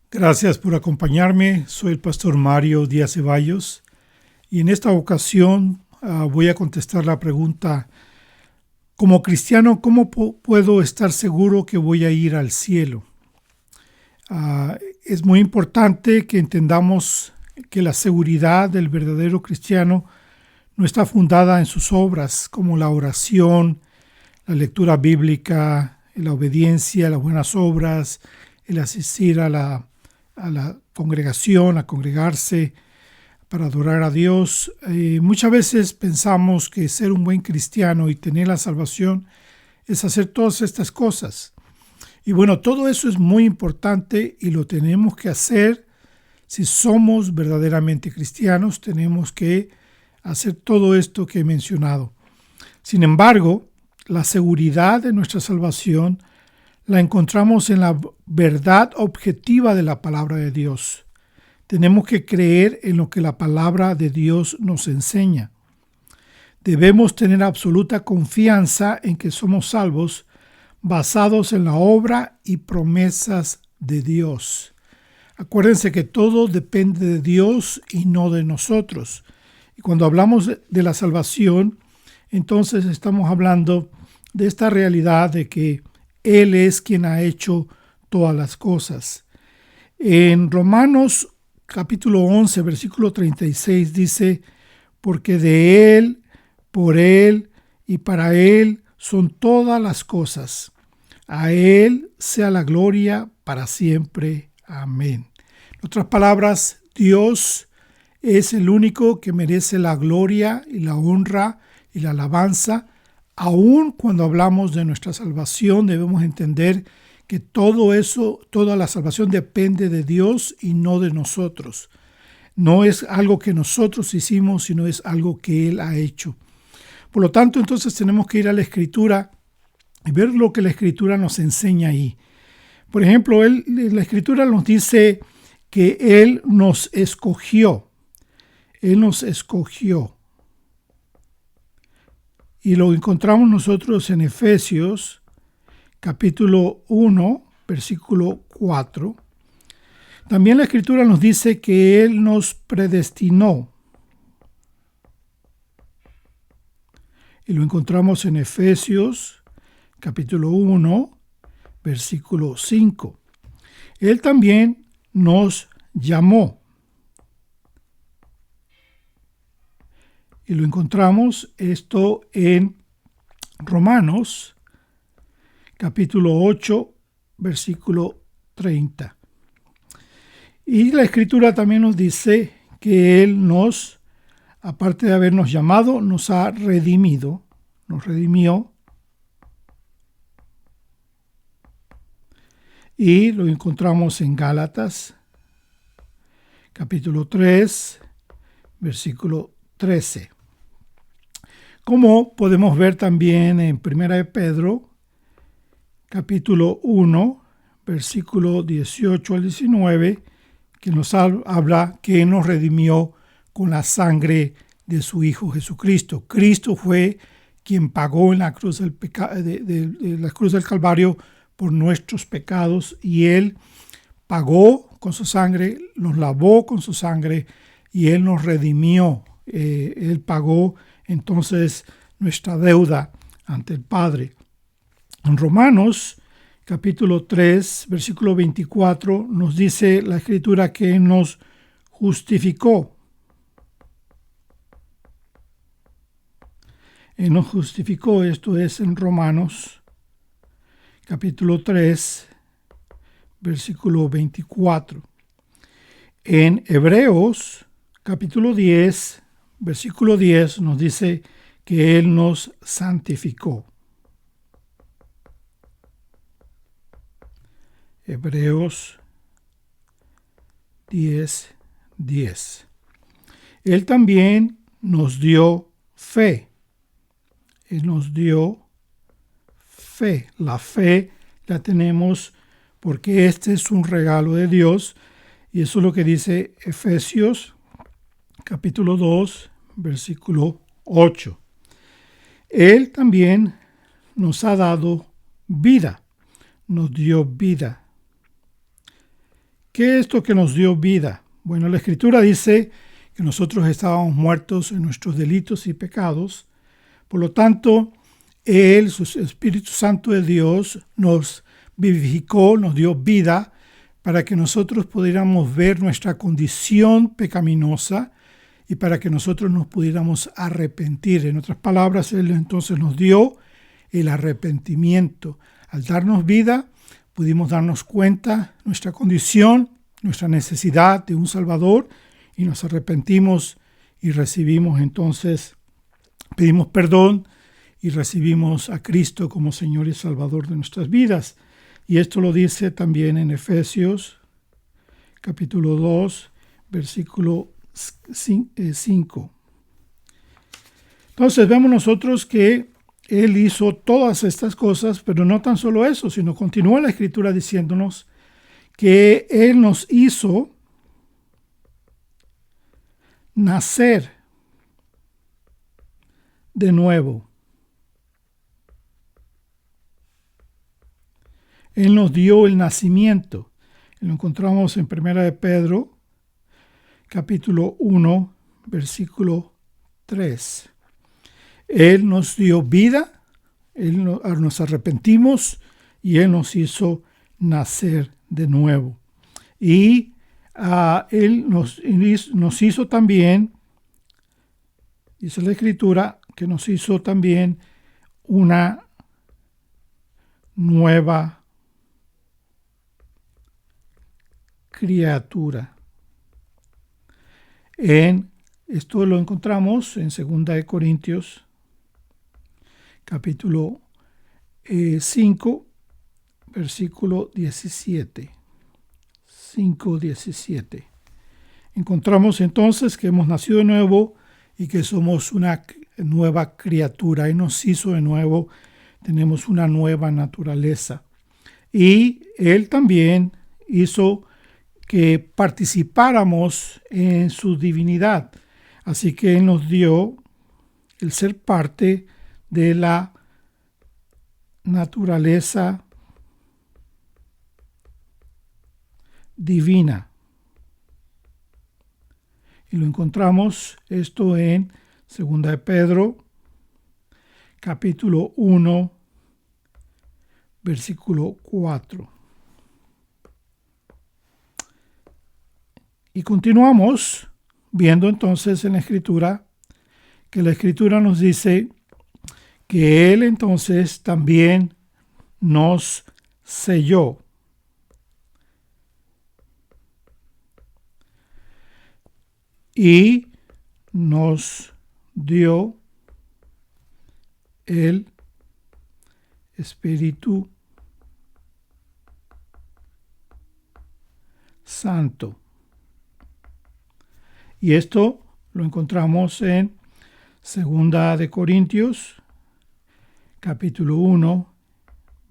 Gracias por acompañarme. Soy el pastor Mario Díaz Ceballos y en esta ocasión voy a contestar la pregunta, como cristiano, ¿cómo puedo estar seguro que voy a ir al cielo? Es muy importante que entendamos que la seguridad del verdadero cristiano no está fundada en sus obras como la oración, la lectura bíblica, la obediencia, las buenas obras, el asistir a la congregación, a congregarse para adorar a Dios. Muchas veces pensamos que ser un buen cristiano y tener la salvación es hacer todas estas cosas. Y bueno, todo eso es muy importante y lo tenemos que hacer. Si somos verdaderamente cristianos, tenemos que hacer todo esto que he mencionado. Sin embargo, la seguridad de nuestra salvación la encontramos en la verdad objetiva de la palabra de Dios. Tenemos que creer en lo que la palabra de Dios nos enseña. Debemos tener absoluta confianza en que somos salvos basados en la obra y promesas de Dios. Acuérdense que todo depende de Dios y no de nosotros. Y cuando hablamos de la salvación, entonces estamos hablando de esta realidad de que Él es quien ha hecho todas las cosas. En Romanos capítulo 11, versículo 36 dice, porque de Él, por Él y para Él son todas las cosas. A Él sea la gloria para siempre. Amén. En otras palabras, Dios es el único que merece la gloria y la honra y la alabanza. Aun cuando hablamos de nuestra salvación, debemos entender que todo eso, toda la salvación depende de Dios y no de nosotros. No es algo que nosotros hicimos, sino es algo que Él ha hecho. Por lo tanto, entonces tenemos que ir a la Escritura y ver lo que la Escritura nos enseña ahí. Por ejemplo, la Escritura nos dice que Él nos escogió. Él nos escogió. Y lo encontramos nosotros en Efesios capítulo 1, versículo 4. También la Escritura nos dice que Él nos predestinó. Y lo encontramos en Efesios capítulo 1, versículo 5. Él también nos llamó. Y lo encontramos esto en Romanos capítulo 8, versículo 30. Y la Escritura también nos dice que Él nos, aparte de habernos llamado, nos ha redimido, nos redimió. Y lo encontramos en Gálatas capítulo 3, versículo 13. Como podemos ver también en 1 de Pedro capítulo 1, versículo 18 al 19, que nos habla que nos redimió con la sangre de su Hijo Jesucristo. Cristo fue quien pagó en la cruz de la cruz del Calvario por nuestros pecados, y Él pagó con su sangre, nos lavó con su sangre y Él nos redimió. Él pagó entonces nuestra deuda ante el Padre. En Romanos capítulo 3, versículo 24, nos dice la Escritura que nos justificó. Él nos justificó, esto es en Romanos capítulo 3, versículo 24. En Hebreos capítulo 10, versículo 10 nos dice que Él nos santificó. Hebreos 10, 10. Él también nos dio fe. Él nos dio fe. La fe la tenemos porque este es un regalo de Dios, y eso es lo que dice Efesios capítulo 2, versículo 8. Él también nos ha dado vida, nos dio vida. ¿Qué es esto que nos dio vida? Bueno, la Escritura dice que nosotros estábamos muertos en nuestros delitos y pecados. Por lo tanto, Él, su Espíritu Santo de Dios, nos vivificó, nos dio vida para que nosotros pudiéramos ver nuestra condición pecaminosa y para que nosotros nos pudiéramos arrepentir. En otras palabras, Él entonces nos dio el arrepentimiento. Al darnos vida, pudimos darnos cuenta de nuestra condición, nuestra necesidad de un Salvador, y nos arrepentimos y recibimos entonces, pedimos perdón y recibimos a Cristo como Señor y Salvador de nuestras vidas. Y esto lo dice también en Efesios capítulo 2, versículo 5. Entonces vemos nosotros que Él hizo todas estas cosas, pero no tan solo eso, sino continúa la Escritura diciéndonos que Él nos hizo nacer de nuevo. Él nos dio el nacimiento. Lo encontramos en 1 de Pedro, capítulo 1, versículo 3. Él nos dio vida, nos arrepentimos y Él nos hizo nacer de nuevo. Y Él nos hizo también, dice la Escritura, que nos hizo también una nueva criatura. Esto lo encontramos en 2 de Corintios, capítulo 5, versículo 17. 5:17. Encontramos entonces que hemos nacido de nuevo y que somos una nueva criatura. Él nos hizo de nuevo, tenemos una nueva naturaleza. Y Él también hizo que participáramos en su divinidad. Así que Él nos dio el ser parte de la naturaleza divina. Y lo encontramos esto en 2 de Pedro, capítulo 1, versículo 4. Y continuamos viendo entonces en la Escritura, que la Escritura nos dice que Él entonces también nos selló. Y nos dio el Espíritu Santo. Y esto lo encontramos en 2 de Corintios, capítulo 1,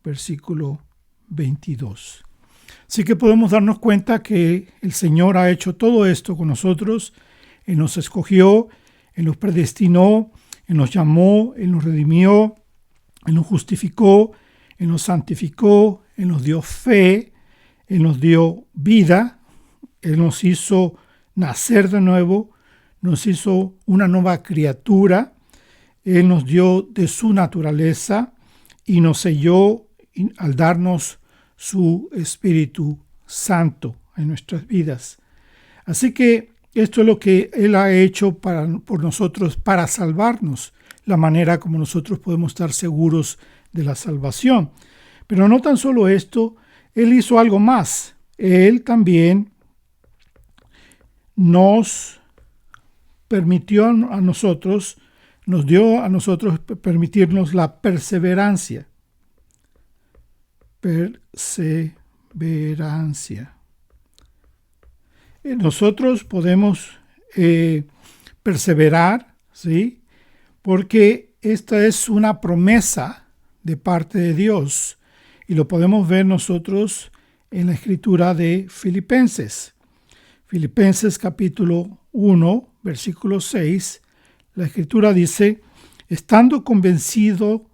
versículo 22. Así que podemos darnos cuenta que el Señor ha hecho todo esto con nosotros. Él nos escogió, Él nos predestinó, Él nos llamó, Él nos redimió, Él nos justificó, Él nos santificó, Él nos dio fe, Él nos dio vida, Él nos hizo nacer de nuevo, nos hizo una nueva criatura, Él nos dio de su naturaleza y nos selló al darnos su Espíritu Santo en nuestras vidas. Así que esto es lo que Él ha hecho por nosotros para salvarnos, la manera como nosotros podemos estar seguros de la salvación. Pero no tan solo esto, Él hizo algo más. Él también nos permitió a nosotros, nos dio a nosotros permitirnos la perseverancia. Perseverancia. Nosotros podemos perseverar, ¿sí? Porque esta es una promesa de parte de Dios y lo podemos ver nosotros en la escritura de Filipenses. Filipenses capítulo 1, versículo 6, la escritura dice, estando convencido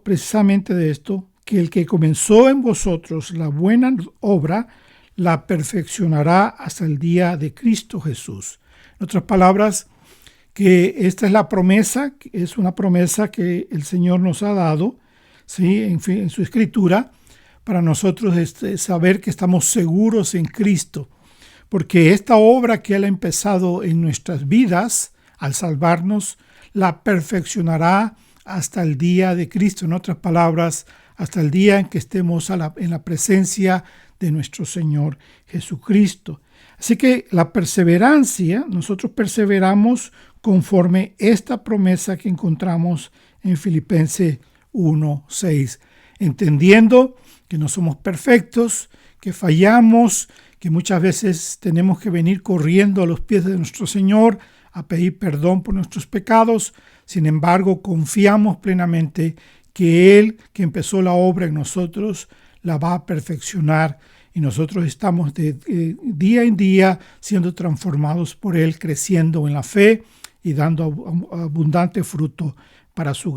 precisamente de esto, que el que comenzó en vosotros la buena obra, la perfeccionará hasta el día de Cristo Jesús. En otras palabras, que esta es la promesa, es una promesa que el Señor nos ha dado, ¿sí? En su escritura, para nosotros saber que estamos seguros en Cristo, porque esta obra que Él ha empezado en nuestras vidas, al salvarnos, la perfeccionará hasta el día de Cristo. En otras palabras, hasta el día en que estemos en la presencia de nuestro Señor Jesucristo. Así que la perseverancia, nosotros perseveramos conforme esta promesa que encontramos en Filipenses 1:6, entendiendo que no somos perfectos, que fallamos, que muchas veces tenemos que venir corriendo a los pies de nuestro Señor a pedir perdón por nuestros pecados. Sin embargo, confiamos plenamente que Él, que empezó la obra en nosotros, la va a perfeccionar, y nosotros estamos de día en día siendo transformados por Él, creciendo en la fe y dando abundante fruto para su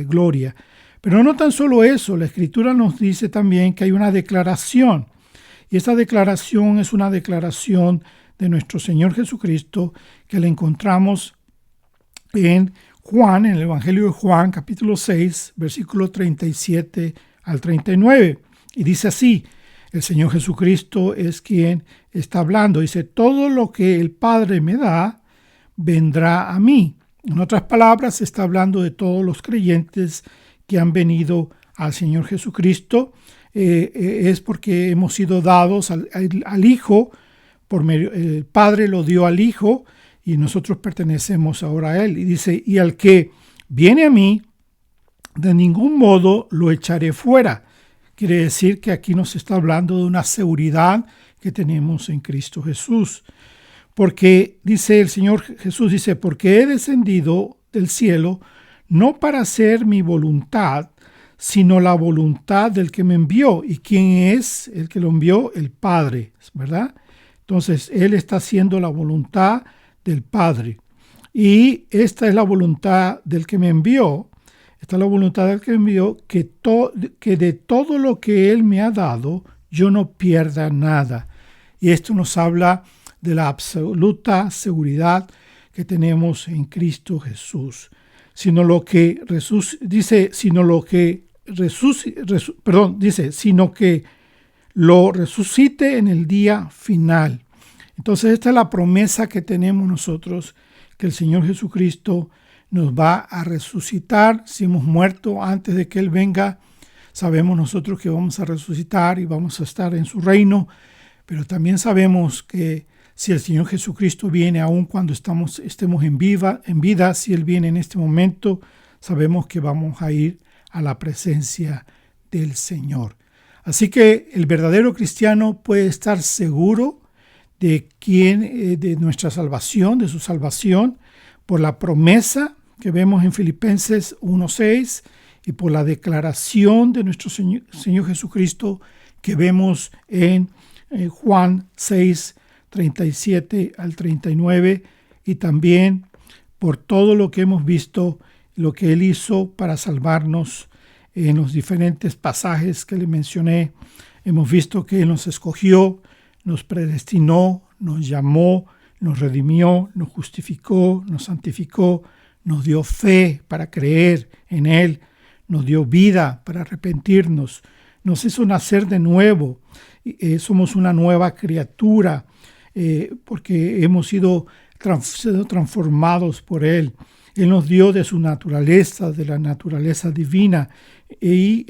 gloria. Pero no tan solo eso, la Escritura nos dice también que hay una declaración, y esa declaración es una declaración de nuestro Señor Jesucristo que la encontramos en Juan, en el Evangelio de Juan, capítulo 6, versículo 37 al 39. Y dice así, el Señor Jesucristo es quien está hablando. Dice, todo lo que el Padre me da, vendrá a mí. En otras palabras, está hablando de todos los creyentes que han venido al Señor Jesucristo. Es porque hemos sido dados al Hijo, el Padre lo dio al Hijo, y nosotros pertenecemos ahora a Él. Y dice, y al que viene a mí, de ningún modo lo echaré fuera. Quiere decir que aquí nos está hablando de una seguridad que tenemos en Cristo Jesús. Porque dice el Señor Jesús, dice, porque he descendido del cielo no para hacer mi voluntad, sino la voluntad del que me envió. ¿Y quién es el que lo envió? El Padre, ¿verdad? Entonces, Él está haciendo la voluntad del Padre. Y esta es la voluntad del que me envió. Esta es la voluntad del que me envió, que de todo lo que Él me ha dado, yo no pierda nada. Y esto nos habla de la absoluta seguridad que tenemos en Cristo Jesús. Sino que lo resucite en el día final. Entonces esta es la promesa que tenemos nosotros, que el Señor Jesucristo nos va a resucitar. Si hemos muerto antes de que Él venga, sabemos nosotros que vamos a resucitar y vamos a estar en su reino, pero también sabemos que si el Señor Jesucristo viene aún cuando estemos en vida, si Él viene en este momento, sabemos que vamos a ir a la presencia del Señor. Así que el verdadero cristiano puede estar seguro de nuestra salvación, de su salvación, por la promesa que vemos en Filipenses 1:6 y por la declaración de nuestro Señor Jesucristo que vemos en Juan 6:37 al 39, y también por todo lo que hemos visto, lo que Él hizo para salvarnos en los diferentes pasajes que le mencioné. Hemos visto que Él nos escogió, nos predestinó, nos llamó, nos redimió, nos justificó, nos santificó, nos dio fe para creer en Él, nos dio vida para arrepentirnos, nos hizo nacer de nuevo. Somos una nueva criatura porque hemos sido transformados por Él. Él nos dio de su naturaleza, de la naturaleza divina, y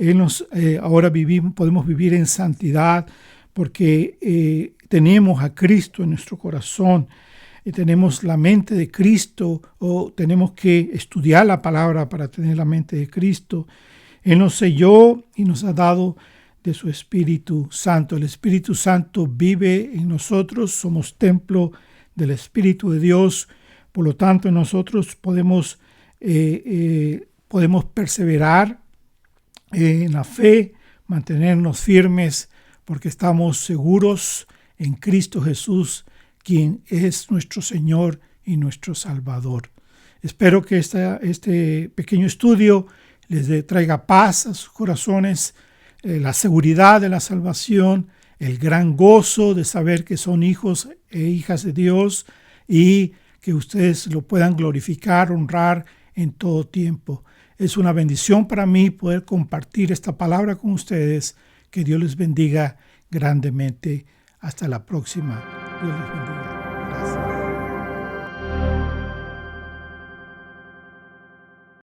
ahora podemos vivir en santidad porque tenemos a Cristo en nuestro corazón. Tenemos la mente de Cristo, o tenemos que estudiar la palabra para tener la mente de Cristo. Él nos selló y nos ha dado de su Espíritu Santo. El Espíritu Santo vive en nosotros, somos templo del Espíritu de Dios. Por lo tanto, nosotros podemos perseverar en la fe, mantenernos firmes, porque estamos seguros en Cristo Jesús, quien es nuestro Señor y nuestro Salvador. Espero que este pequeño estudio traiga paz a sus corazones, la seguridad de la salvación, el gran gozo de saber que son hijos e hijas de Dios y que ustedes lo puedan glorificar, honrar en todo tiempo. Es una bendición para mí poder compartir esta palabra con ustedes. Que Dios les bendiga grandemente. Hasta la próxima. Dios les bendiga.